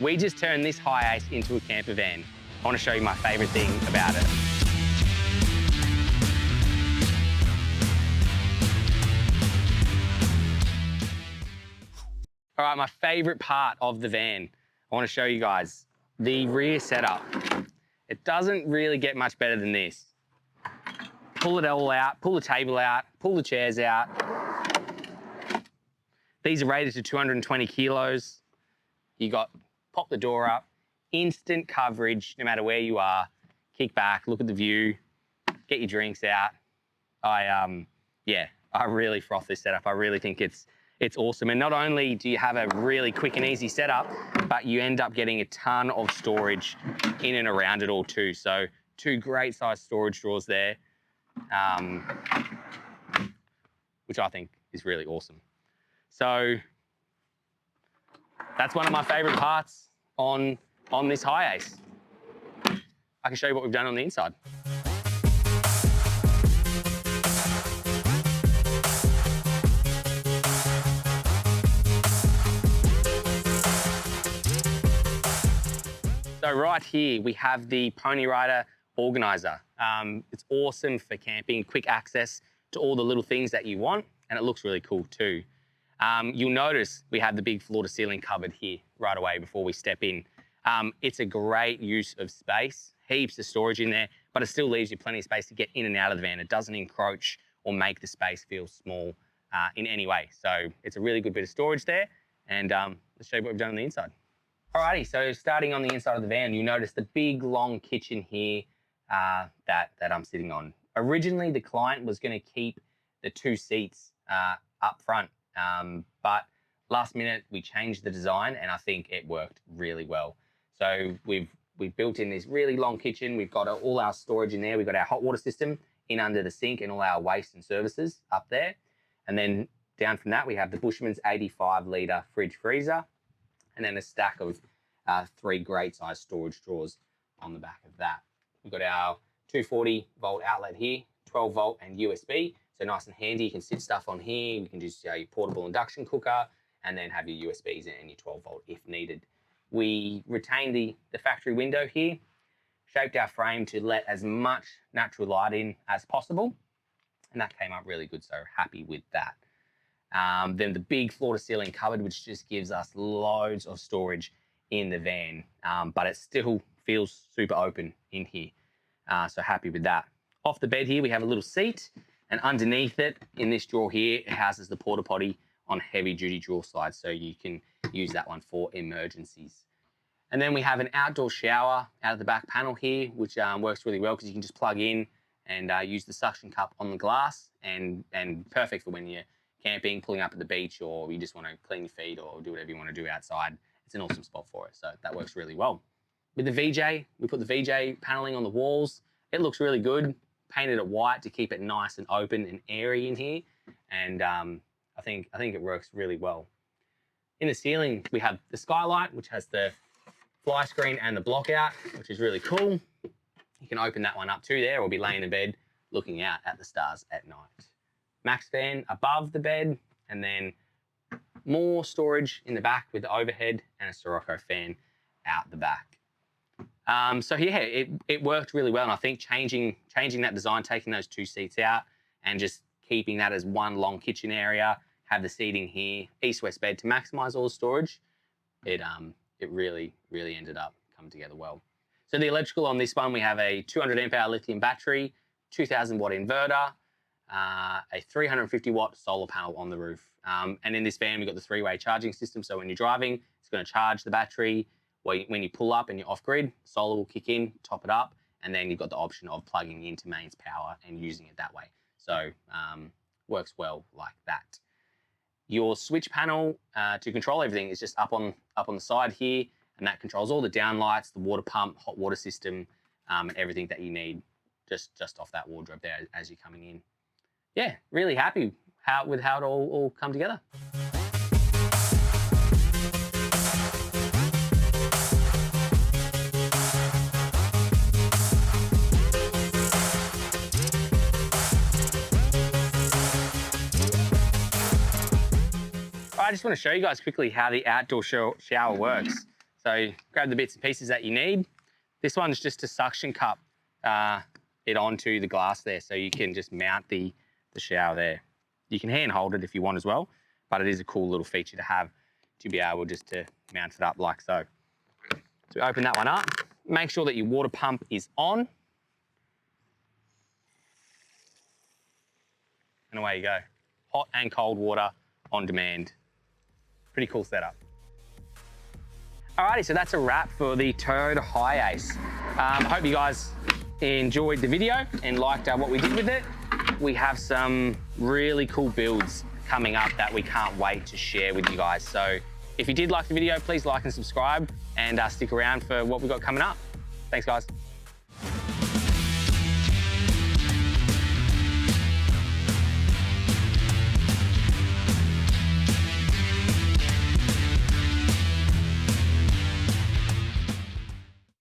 We just turned this Hiace into a camper van. I want to show you my favourite thing about it. All right, my favourite part of the van, I want to show you guys, the rear setup. It doesn't really get much better than this. Pull it all out, pull the table out, pull the chairs out. These are rated to 220 kilos. You got, pop the door up, instant coverage no matter where you are. Kick back, look at the view, get your drinks out. I really froth this setup. I really think it's awesome. And not only do you have a really quick and easy setup, but you end up getting a ton of storage in and around it all too. So 2 great sized storage drawers there, which I think is really awesome. So that's one of my favorite parts on this Hiace. I can show you what we've done on the inside. So right here, we have the Pony Rider Organiser. It's awesome for camping, quick access to all the little things that you want, and it looks really cool too. You'll notice we have the big floor-to-ceiling cupboard here right away before we step in. It's a great use of space, heaps of storage in there, but it still leaves you plenty of space to get in and out of the van. It doesn't encroach or make the space feel small in any way. So it's a really good bit of storage there, and let's show you what we've done on the inside. Alrighty, so starting on the inside of the van, you notice the big long kitchen here that I'm sitting on. Originally, the client was going to keep the 2 seats up front, but last minute we changed the design, and I think it worked really well. So we've built in this really long kitchen. We've got all our storage in there. We've got our hot water system in under the sink and all our waste and services up there. And then down from that, we have the Bushman's 85-litre fridge freezer, and then a stack of 3 great size storage drawers on the back of that. We've got our 240-volt outlet here, 12-volt and USB. So nice and handy. You can sit stuff on here. You can just your portable induction cooker, and then have your USBs and your 12-volt if needed. We retained the factory window here, shaped our frame to let as much natural light in as possible, and that came up really good, so happy with that. Then the big floor-to-ceiling cupboard, which just gives us loads of storage in the van, but it still feels super open in here, so happy with that. Off the bed here, we have a little seat, and underneath it, in this drawer here, it houses the porta potty on heavy-duty drawer slides, so you can use that one for emergencies. And then we have an outdoor shower out of the back panel here, which works really well because you can just plug in and use the suction cup on the glass, and perfect for when you're camping, pulling up at the beach, or you just want to clean your feet or do whatever you want to do outside. It's an awesome spot for it, so that works really well. With the VJ, we put the VJ paneling on the walls. It looks really good. Painted it white to keep it nice and open and airy in here, and I think it works really well. In the ceiling, we have the skylight, which has the fly screen and the block out, which is really cool. You can open that one up too there, or be laying in bed looking out at the stars at night. Max fan above the bed, and then more storage in the back with the overhead and a Sirocco fan out the back. So yeah, it worked really well, and I think changing that design, taking those 2 seats out and just keeping that as one long kitchen area, have the seating here, east-west bed to maximize all the storage, it really ended up coming together well. So the electrical on this one, we have a 200 amp hour lithium battery, 2000 watt inverter, a 350 watt solar panel on the roof. And in this van, we've got the 3-way charging system. So when you're driving, it's going to charge the battery. When you pull up and you're off grid, solar will kick in, top it up, and then you've got the option of plugging into mains power and using it that way. So works well like that. Your switch panel to control everything is just up on the side here, and that controls all the downlights, the water pump, hot water system, and everything that you need just off that wardrobe there as you're coming in. Yeah, really happy with how it all come together. I just want to show you guys quickly how the outdoor shower works. So grab the bits and pieces that you need. This one's just a suction cup it onto the glass there, so you can just mount the shower there. You can hand hold it if you want as well, but it is a cool little feature to have to be able just to mount it up like so. So we open that one up. Make sure that your water pump is on. And away you go. Hot and cold water on demand. Pretty cool setup. Alrighty, so that's a wrap for the Toyota Hiace. I hope you guys enjoyed the video and liked what we did with it. We have some really cool builds coming up that we can't wait to share with you guys. So if you did like the video, please like and subscribe and stick around for what we've got coming up. Thanks, guys.